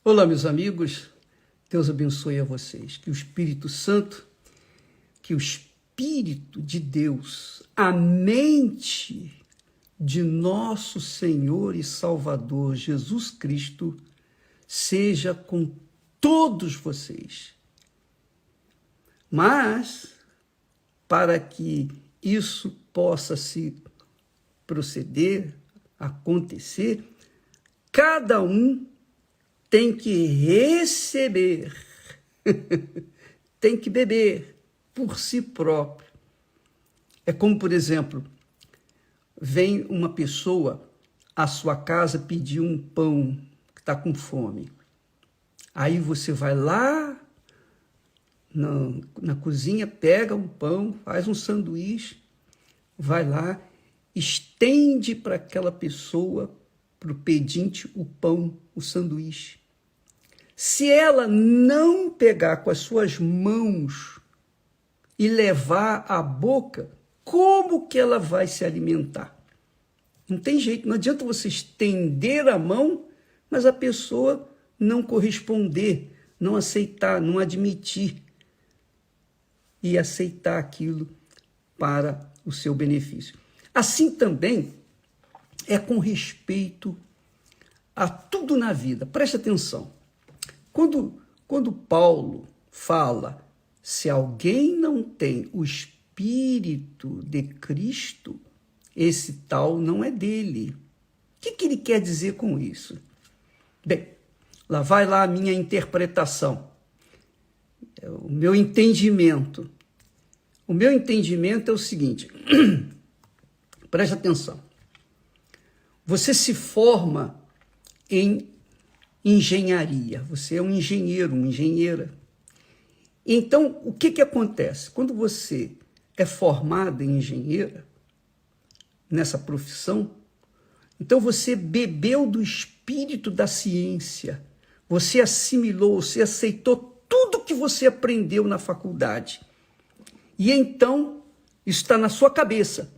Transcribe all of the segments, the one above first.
Olá, meus amigos, Deus abençoe a vocês, que o Espírito Santo, que o Espírito de Deus, a mente de nosso Senhor e Salvador Jesus Cristo, seja com todos vocês. Mas, para que isso possa se proceder, acontecer, cada um tem que receber, tem que beber por si próprio. É como, por exemplo, vem uma pessoa à sua casa pedir um pão, que está com fome. Aí você vai lá na cozinha, pega um pão, faz um sanduíche, vai lá, estende para aquela pessoa, para o pedinte, o pão, o sanduíche. Se ela não pegar com as suas mãos e levar à boca, como que ela vai se alimentar? Não tem jeito, não adianta você estender a mão, mas a pessoa não corresponder, não aceitar, não admitir e aceitar aquilo para o seu benefício. Assim também é com respeito a tudo na vida. Preste atenção. Quando Paulo fala, se alguém não tem o Espírito de Cristo, esse tal não é dele. O que ele quer dizer com isso? Bem, lá vai lá a minha interpretação, o meu entendimento. O meu entendimento é o seguinte, preste atenção. Você se forma em engenharia, você é um engenheiro, uma engenheira. Então, o que acontece? Quando você é formado em engenheira, nessa profissão, então você bebeu do espírito da ciência, você assimilou, você aceitou tudo que você aprendeu na faculdade. E então, isso está na sua cabeça.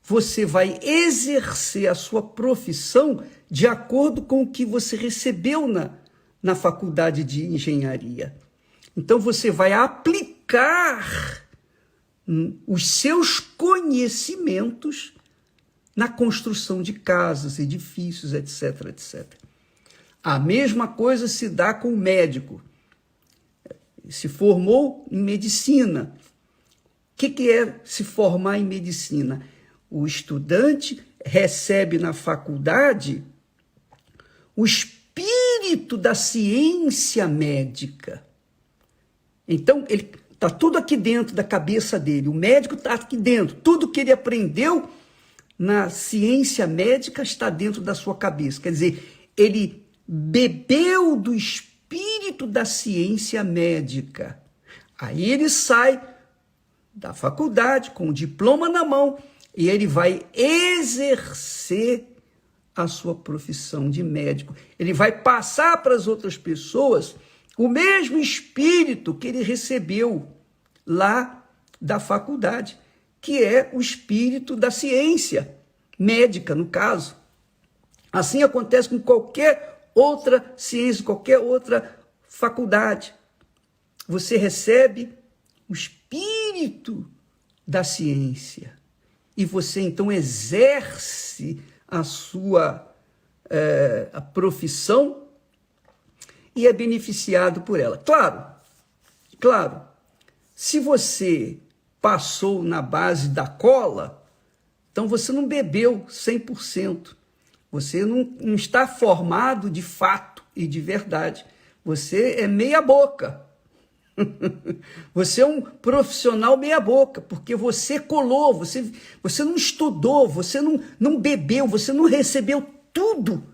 Você vai exercer a sua profissão de acordo com o que você recebeu na faculdade de engenharia. Então, você vai aplicar os seus conhecimentos na construção de casas, edifícios, etc, etc. A mesma coisa se dá com o médico. Se formou em medicina. O que é se formar em medicina? O estudante recebe na faculdade o espírito da ciência médica. Então, ele está tudo aqui dentro da cabeça dele. O médico está aqui dentro. Tudo que ele aprendeu na ciência médica está dentro da sua cabeça. Quer dizer, ele bebeu do espírito da ciência médica. Aí ele sai da faculdade com o diploma na mão e ele vai exercer a sua profissão de médico. Ele vai passar para as outras pessoas o mesmo espírito que ele recebeu lá da faculdade, que é o espírito da ciência médica, no caso. Assim acontece com qualquer outra ciência, qualquer outra faculdade. Você recebe o espírito da ciência e você então exerce a sua a profissão e é beneficiado por ela. Claro, se você passou na base da cola, então você não bebeu 100%. Você não está formado de fato e de verdade. Você é meia boca. Você é um profissional meia boca, porque você colou, você não estudou, você não bebeu, você não recebeu tudo.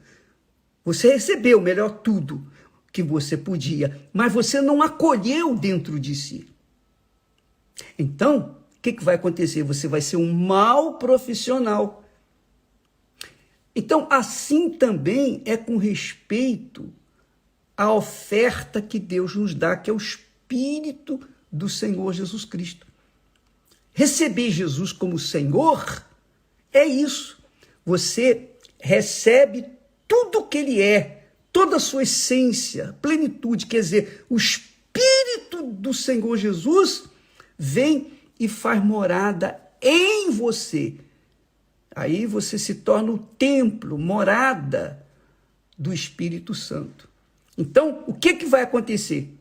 Você recebeu, melhor, tudo que você podia, mas você não acolheu dentro de si. Então, o que vai acontecer? Você vai ser um mau profissional. Então, assim também é com respeito à oferta que Deus nos dá, que é o Espírito do Senhor Jesus Cristo. Receber Jesus como Senhor é isso. Você recebe tudo que Ele é, toda a sua essência, plenitude, quer dizer, o Espírito do Senhor Jesus vem e faz morada em você. Aí você se torna o templo, morada do Espírito Santo. Então, o que vai acontecer?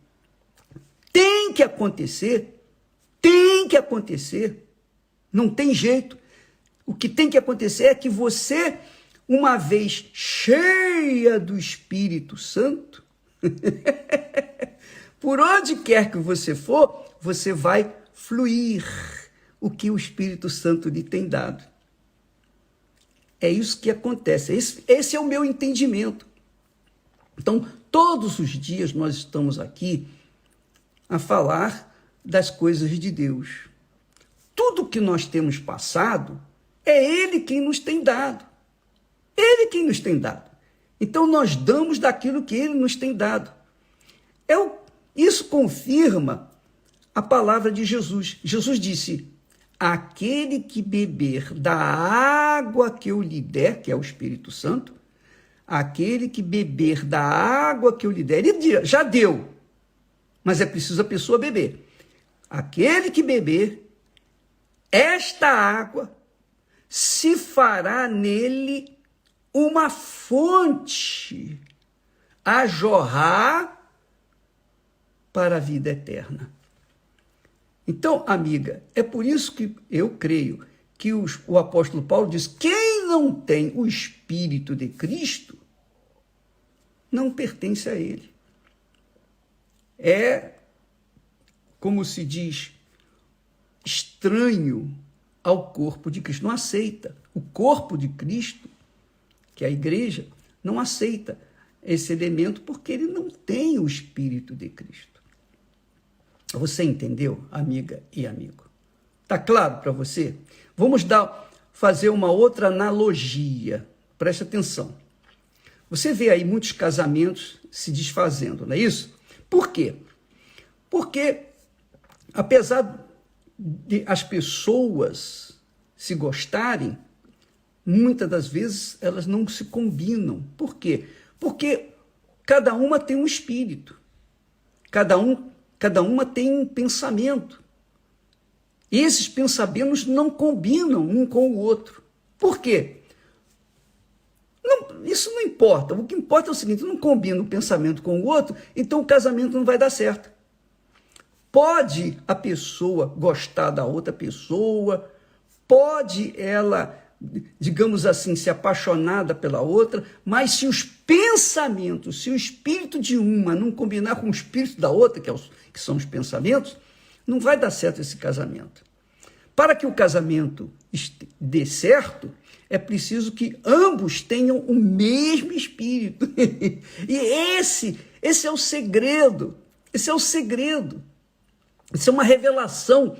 Tem que acontecer, não tem jeito. O que tem que acontecer é que você, uma vez cheia do Espírito Santo, por onde quer que você for, você vai fluir o que o Espírito Santo lhe tem dado. É isso que acontece, esse é o meu entendimento. Então, todos os dias nós estamos aqui a falar das coisas de Deus. Tudo que nós temos passado, é Ele quem nos tem dado. Ele quem nos tem dado. Então, nós damos daquilo que Ele nos tem dado. Isso confirma a palavra de Jesus. Jesus disse: aquele que beber da água que eu lhe der, que é o Espírito Santo, aquele que beber da água que eu lhe der, ele já deu, mas é preciso a pessoa beber. Aquele que beber esta água, se fará nele uma fonte a jorrar para a vida eterna. Então, amiga, é por isso que eu creio que o apóstolo Paulo diz: quem não tem o Espírito de Cristo não pertence a ele. É, como se diz, estranho ao corpo de Cristo, não aceita. O corpo de Cristo, que é a igreja, não aceita esse elemento porque ele não tem o Espírito de Cristo. Você entendeu, amiga e amigo? Está claro para você? Vamos fazer uma outra analogia. Preste atenção. Você vê aí muitos casamentos se desfazendo, não é isso? Por quê? Porque, apesar de as pessoas se gostarem, muitas das vezes elas não se combinam. Por quê? Porque cada uma tem um espírito, cada uma tem um pensamento. E esses pensamentos não combinam um com o outro. Por quê? Isso não importa. O que importa é o seguinte: não combina um pensamento com o outro, então o casamento não vai dar certo. Pode a pessoa gostar da outra pessoa, pode ela, digamos assim, ser apaixonada pela outra, mas se os pensamentos, se o espírito de uma não combinar com o espírito da outra, que são os pensamentos, não vai dar certo esse casamento. Para que o casamento dê certo, é preciso que ambos tenham o mesmo espírito. E esse é o segredo. Esse é o segredo. Isso é uma revelação.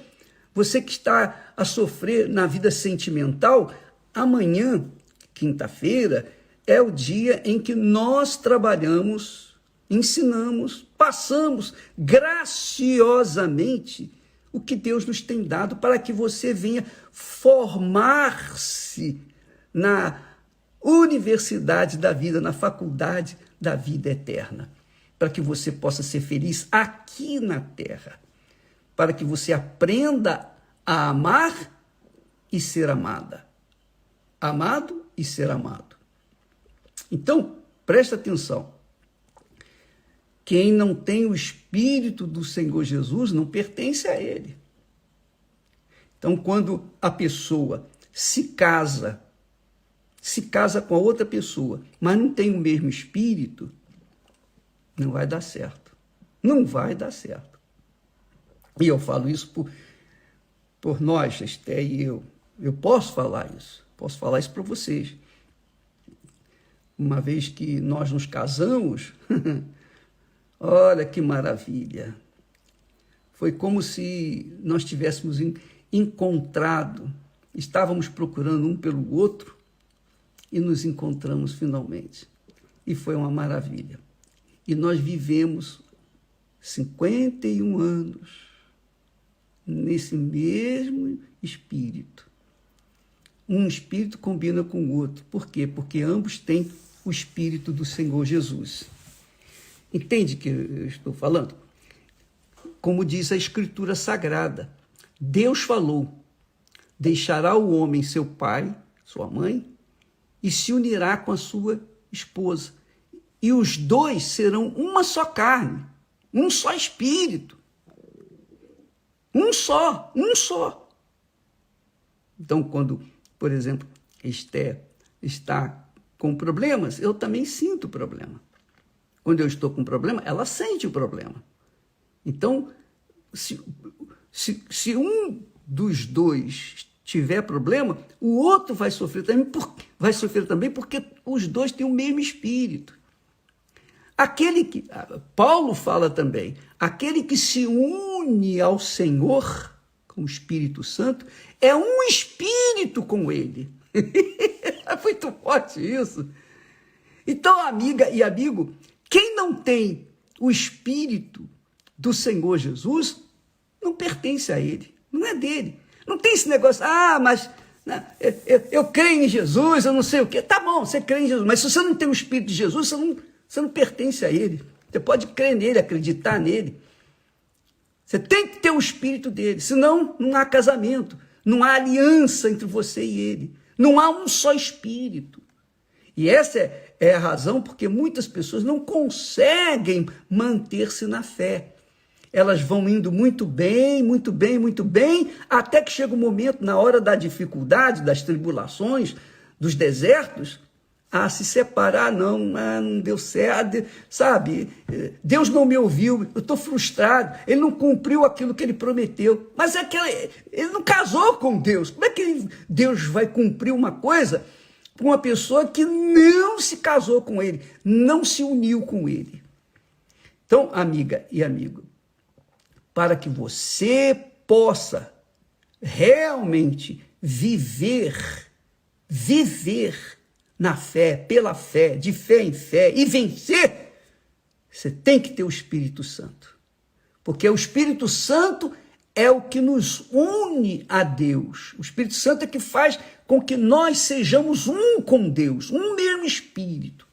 Você que está a sofrer na vida sentimental, amanhã, quinta-feira, é o dia em que nós trabalhamos, ensinamos, passamos graciosamente o que Deus nos tem dado para que você venha formar-se na universidade da vida, na faculdade da vida eterna, para que você possa ser feliz aqui na terra, para que você aprenda a amar e ser amada. Amado e ser amado. Então, presta atenção. Quem não tem o Espírito do Senhor Jesus não pertence a Ele. Então, quando a pessoa se casa com a outra pessoa, mas não tem o mesmo Espírito, não vai dar certo. Não vai dar certo. E eu falo isso por nós, Esté e eu. Eu posso falar isso para vocês. Uma vez que nós nos casamos, olha que maravilha. Foi como se nós tivéssemos encontrado, estávamos procurando um pelo outro e nos encontramos finalmente. E foi uma maravilha. E nós vivemos 51 anos nesse mesmo espírito. Um espírito combina com o outro. Por quê? Porque ambos têm o Espírito do Senhor Jesus. Entende o que eu estou falando? Como diz a Escritura Sagrada, Deus falou, deixará o homem seu pai, sua mãe, e se unirá com a sua esposa. E os dois serão uma só carne, um só espírito. Um só. Então, quando, por exemplo, Esther está com problemas, eu também sinto o problema. Quando eu estou com problema, ela sente o problema. Então, se um dos dois tiver problema, o outro vai sofrer também porque os dois têm o mesmo espírito. Paulo fala também, aquele que se une ao Senhor, com o Espírito Santo, é um espírito com ele. É muito forte isso. Então, amiga e amigo, quem não tem o Espírito do Senhor Jesus, não pertence a ele, não é dele. Não tem esse negócio, mas eu creio em Jesus, eu não sei o quê. Tá bom, você crê em Jesus, mas se você não tem o Espírito de Jesus, você não pertence a ele. Você pode crer nele, acreditar nele. Você tem que ter o Espírito dele, senão não há casamento, não há aliança entre você e ele. Não há um só Espírito. E essa é a razão porque muitas pessoas não conseguem manter-se na fé. Elas vão indo muito bem, até que chega um momento, na hora da dificuldade, das tribulações, dos desertos, se separar, não deu certo, sabe? Deus não me ouviu, eu estou frustrado, ele não cumpriu aquilo que ele prometeu. Mas ele não casou com Deus. Como é que Deus vai cumprir uma coisa com uma pessoa que não se casou com ele, não se uniu com ele? Então, amiga e amigo, para que você possa realmente viver na fé, pela fé, de fé em fé e vencer, você tem que ter o Espírito Santo. Porque o Espírito Santo é o que nos une a Deus. O Espírito Santo é que faz com que nós sejamos um com Deus, um mesmo Espírito.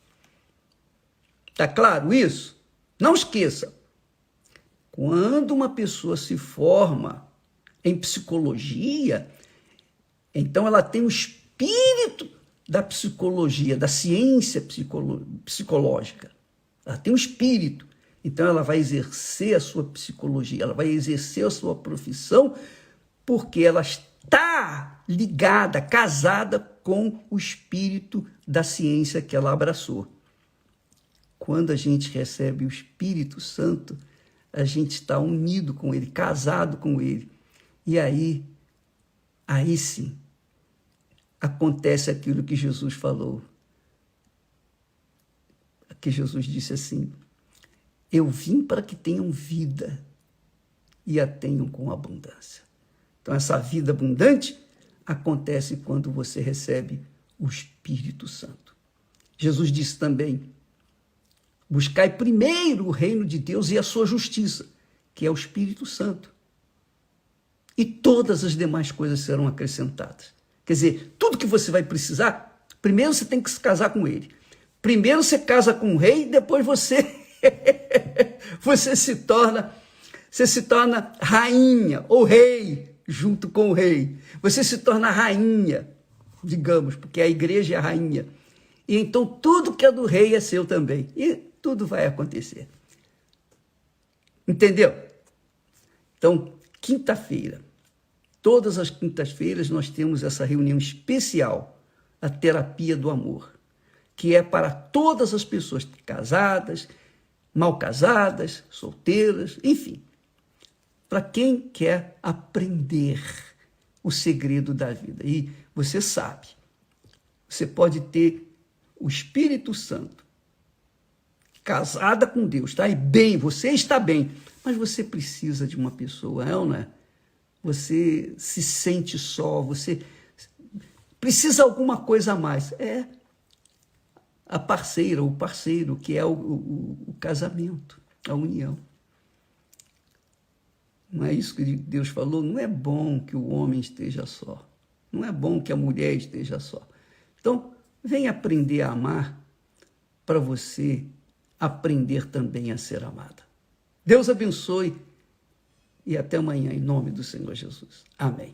Tá claro isso? Não esqueça. Quando uma pessoa se forma em psicologia, então ela tem o espírito da psicologia, da ciência psicológica. Ela tem um espírito. Então ela vai exercer a sua psicologia, ela vai exercer a sua profissão, porque ela está ligada, casada com o espírito da ciência que ela abraçou. Quando a gente recebe o Espírito Santo, a gente está unido com ele, casado com ele. E aí sim, acontece aquilo que Jesus falou. Que Jesus disse assim: eu vim para que tenham vida e a tenham com abundância. Então, essa vida abundante acontece quando você recebe o Espírito Santo. Jesus disse também: buscai primeiro o reino de Deus e a sua justiça, que é o Espírito Santo. E todas as demais coisas serão acrescentadas. Quer dizer, tudo que você vai precisar, primeiro você tem que se casar com ele. Primeiro você casa com o rei, depois você se torna rainha ou rei junto com o rei. Você se torna rainha, digamos, porque a igreja é a rainha. E então tudo que é do rei é seu também. E tudo vai acontecer. Entendeu? Então, quinta-feira, todas as quintas-feiras nós temos essa reunião especial, a terapia do amor, que é para todas as pessoas casadas, mal casadas, solteiras, enfim. Para quem quer aprender o segredo da vida. E você sabe, você pode ter o Espírito Santo casada com Deus, tá? E bem, você está bem, mas você precisa de uma pessoa, não é? Você se sente só, você precisa alguma coisa a mais. É a parceira, o parceiro, que é o casamento, a união. Não é isso que Deus falou? Não é bom que o homem esteja só. Não é bom que a mulher esteja só. Então, vem aprender a amar para você aprender também a ser amada. Deus abençoe e até amanhã, em nome do Senhor Jesus. Amém.